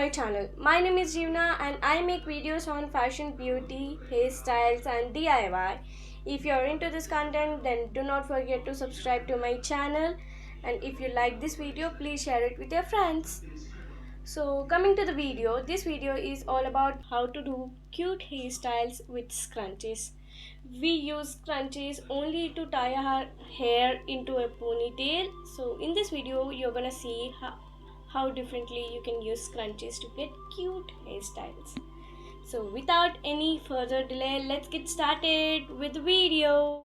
my channel. My name is Jeevna and I make videos on fashion, beauty, hairstyles and DIY. If you are into this content, then do not forget to subscribe to my channel, and if you like this video, please share it with your friends. So coming to the video, this video is all about how to do cute hairstyles with scrunchies. We use scrunchies only to tie our hair into a ponytail. So in this video, you're gonna see how differently you can use scrunchies to get cute hairstyles. So without any further delay, let's get started with the video.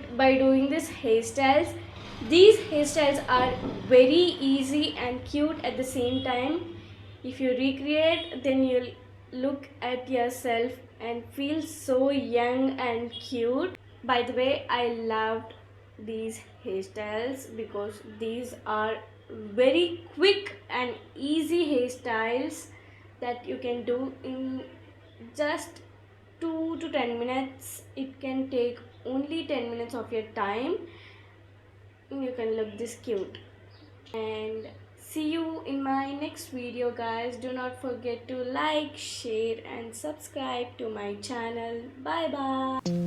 cute by doing this hairstyles. These hairstyles are very easy and cute at the same time. If you recreate, then you'll look at yourself and feel so young and cute. By the way, I loved these hairstyles because these are very quick and easy hairstyles that you can do in just 2 to 10 minutes. It can take only 10 minutes of your time. You can look this cute. And see you in my next video, guys. Do not forget to like, share and subscribe to my channel. Bye bye.